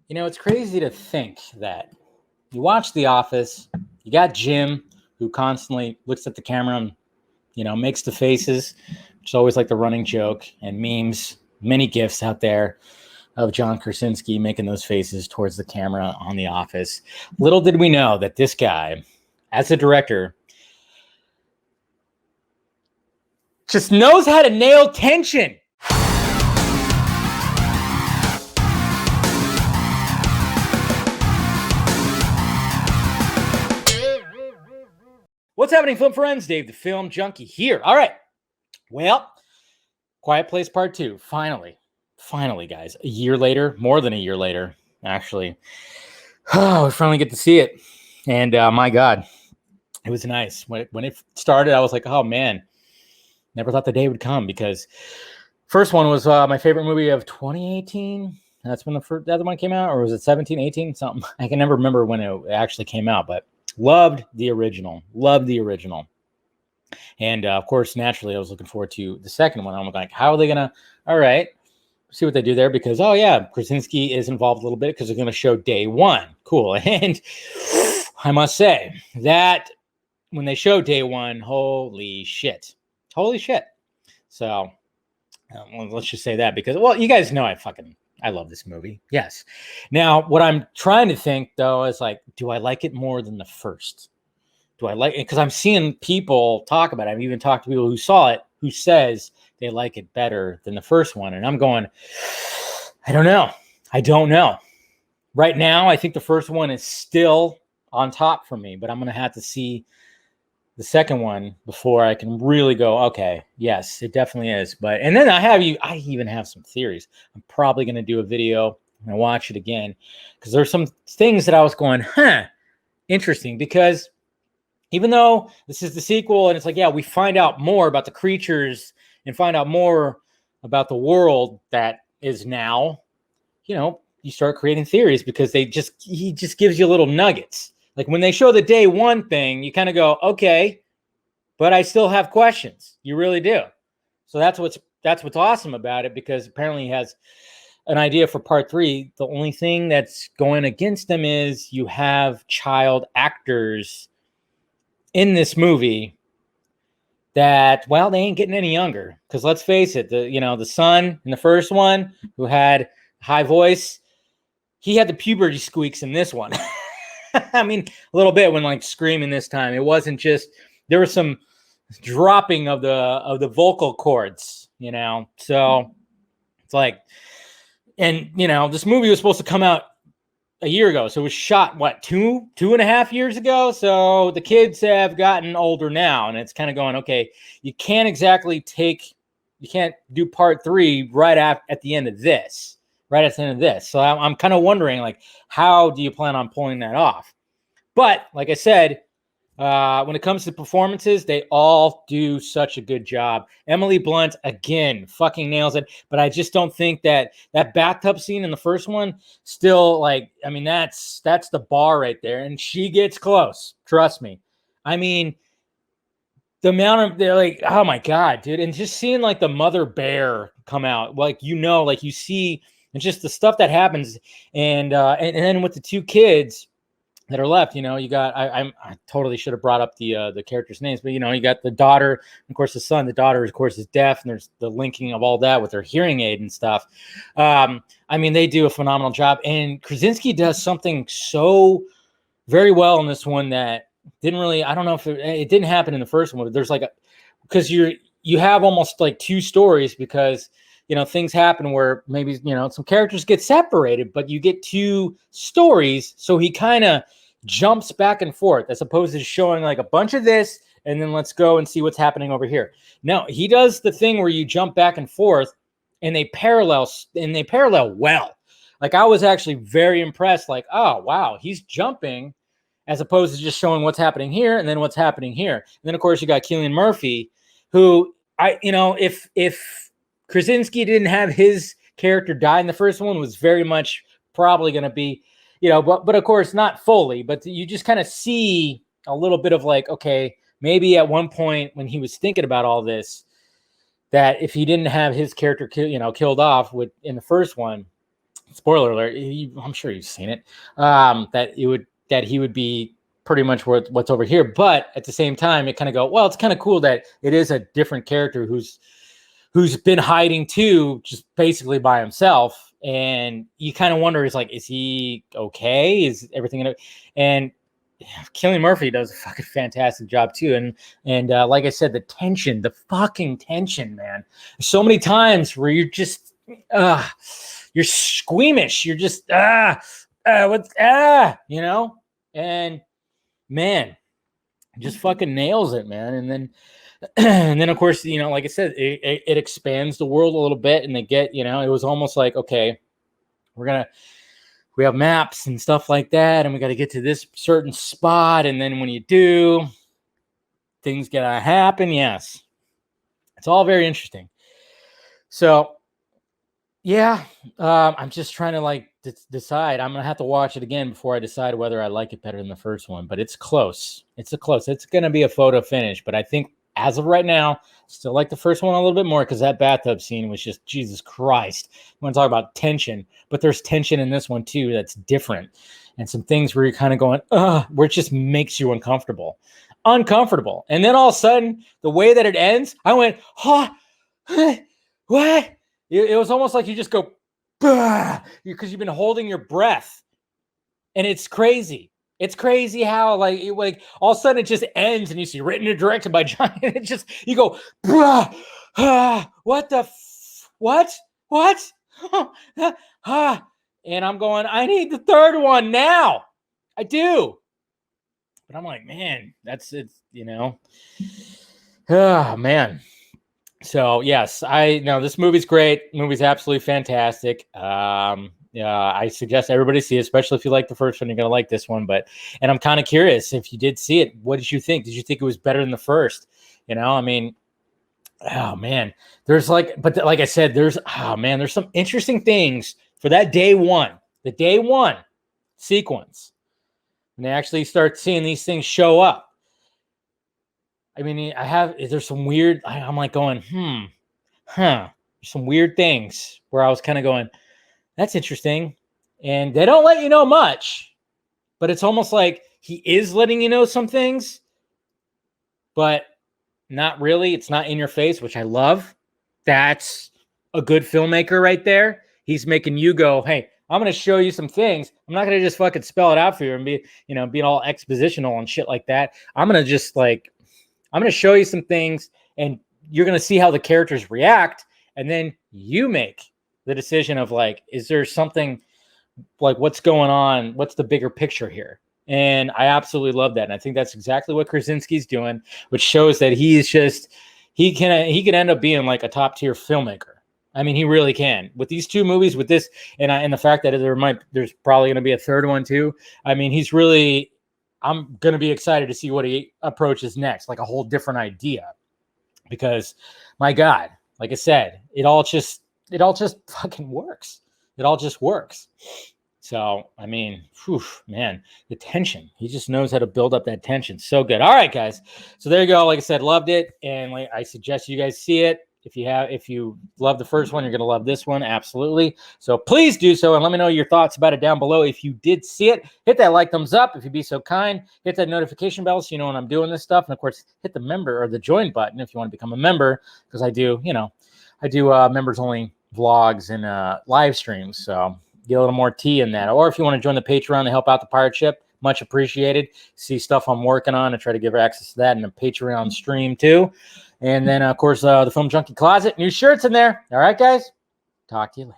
You know, it's crazy to think that you watch The Office, you got Jim, who constantly looks at the camera and, makes the faces, which is always like the running joke, and memes, many GIFs out there of John Krasinski making those faces towards the camera on The Office. Little did we know that this guy, as a director, just knows how to nail tension. What's happening, film friends? Dave the Film Junkie here. All right. Well, Quiet Place Part 2. Finally, guys. A year later, more than a year later, actually. We finally get to see it. And my God, it was nice. When it started, I was like, oh, man. Never thought the day would come because first one was my favorite movie of 2018. That's when the other one came out, or was it 17, 18? Something. I can never remember when it actually came out, but loved the original. And of course, naturally, I was looking forward to the second one. I'm like, how are they going to, all right, see what they do there? Because, oh, yeah, Krasinski is involved a little bit because they're going to show day one. Cool. And I must say that when they show day one, holy shit. So let's just say that because, well, you guys know I love this movie. Yes. Now, what I'm trying to think, though, is like, do I like it more than the first? Do I like it? Because I'm seeing people talk about it. I've even talked to people who saw it who says they like it better than the first one. And I'm going, I don't know. Right now, I think the first one is still on top for me, but I'm going to have to see the second one before I can really go, okay, yes, it definitely is. And then I even have some theories. I'm probably going to do a video and watch it again because there's some things that I was going, interesting, because even though this is the sequel and it's like, yeah, we find out more about the creatures and find out more about the world that is now, you start creating theories because he just gives you little nuggets. Like when they show the day one thing, you kind of go, okay, but I still have questions. You really do. So that's what's awesome about it, because apparently he has an idea for part 3. The only thing that's going against him is you have child actors in this movie that, well, they ain't getting any younger. Because let's face it, the son in the first one who had high voice, he had the puberty squeaks in this one. I mean, a little bit when like screaming this time. It wasn't just, there was some dropping of the vocal cords, So it's like, and this movie was supposed to come out a year ago. So it was shot, two and a half years ago. So the kids have gotten older now, and it's kind of going, okay, you can't do part 3 right at the end of this. So I'm kind of wondering, like, how do you plan on pulling that off? But like I said, when it comes to performances, they all do such a good job. Emily Blunt, again, fucking nails it. But I just don't think that bathtub scene in the first one still, like, I mean, that's the bar right there. And she gets close. Trust me. I mean, the amount of, they're like, oh my God, dude. And just seeing like the mother bear come out, like, like you see, and just the stuff that happens. And then with the two kids that are left, you got, I totally should have brought up the characters' names, but you got the daughter, and of course the son. The daughter, of course, is deaf, and there's the linking of all that with her hearing aid and stuff. I mean, they do a phenomenal job, and Krasinski does something so very well in this one that didn't really, I don't know if it didn't happen in the first one, but there's like because you have almost like two stories, because things happen where maybe, some characters get separated, but you get two stories. So he kind of jumps back and forth as opposed to showing like a bunch of this and then let's go and see what's happening over here. No, he does the thing where you jump back and forth and they parallel well. Like, I was actually very impressed. Like, oh, wow, he's jumping as opposed to just showing what's happening here and then what's happening here. And then, of course, you got Cillian Murphy, who if Krasinski didn't have his character die in the first one, was very much probably going to be, but of course not fully, but you just kind of see a little bit of like, okay, maybe at one point when he was thinking about all this, that if he didn't have his character, killed off in the first one, spoiler alert, I'm sure you've seen it, that he would be pretty much what's over here. But at the same time, it kind of go, well, it's kind of cool that it is a different character who's been hiding too, just basically by himself. And you kind of wonder, is he okay? Is everything in it? And Cillian Murphy does a fucking fantastic job too. And like I said, the fucking tension, man. So many times where you're just, you're squeamish. You're just, and man, just fucking nails it, man. And then of course, like I said, it expands the world a little bit, and they get, it was almost like, okay, we have maps and stuff like that, and we got to get to this certain spot. And then when you do, things gotta happen. Yes. It's all very interesting. So yeah, I'm just trying to decide. I'm gonna have to watch it again before I decide whether I like it better than the first one, but it's close. It's gonna be a photo finish, but I think as of right now, still like the first one a little bit more, because that bathtub scene was just, Jesus Christ. You want to talk about tension, but there's tension in this one too that's different. And some things where you're kind of going, where it just makes you uncomfortable. And then all of a sudden, the way that it ends, I went, what? It was almost like you just go, because you've been holding your breath. And it's crazy. It's crazy how like all of a sudden it just ends, and you see written and directed by John. And it just, you go, what the what? And I'm going, I need the third one now. I do. But I'm like, man, that's it, Oh man. So yes, I know this movie's great. The movie's absolutely fantastic. I suggest everybody see it, especially if you like the first one. You're gonna like this one. And I'm kind of curious, if you did see it, what did you think? Did you think it was better than the first? I mean, oh man, there's like I said, there's some interesting things for that the day one sequence, when they actually start seeing these things show up. I mean, there's some weird, I'm like going, there's some weird things where I was kind of going, that's interesting. And they don't let you know much, but it's almost like he is letting you know some things, but not really. It's not in your face, which I love. That's a good filmmaker right there. He's making you go, hey, I'm going to show you some things. I'm not going to just fucking spell it out for you and be, being all expositional and shit like that. I'm going to show you some things, and you're going to see how the characters react. And then you make the decision of is there something, what's going on? What's the bigger picture here? And I absolutely love that. And I think that's exactly what Krasinski's doing, which shows that he can end up being like a top tier filmmaker. I mean, he really can with these two movies, with this, and the fact that there's probably going to be a third one too. I mean, I'm going to be excited to see what he approaches next, like a whole different idea, because my God, like I said, it all just fucking works. It all just works. So, I mean, man, the tension, he just knows how to build up that tension. So good. All right, guys. So there you go. Like I said, loved it. And I suggest you guys see it. If you love the first one, you're going to love this one. Absolutely. So please do so. And let me know your thoughts about it down below. If you did see it, hit that like, thumbs up. If you'd be so kind, hit that notification bell so you know when I'm doing this stuff. And of course, hit the member or the join button if you want to become a member, because I do members only vlogs and live streams. So get a little more tea in that. Or if you want to join the Patreon to help out the pirate ship, much appreciated. See stuff I'm working on and try to give access to that in a Patreon stream too. And then, of course, the Film Junkie Closet. New shirts in there. All right, guys. Talk to you later.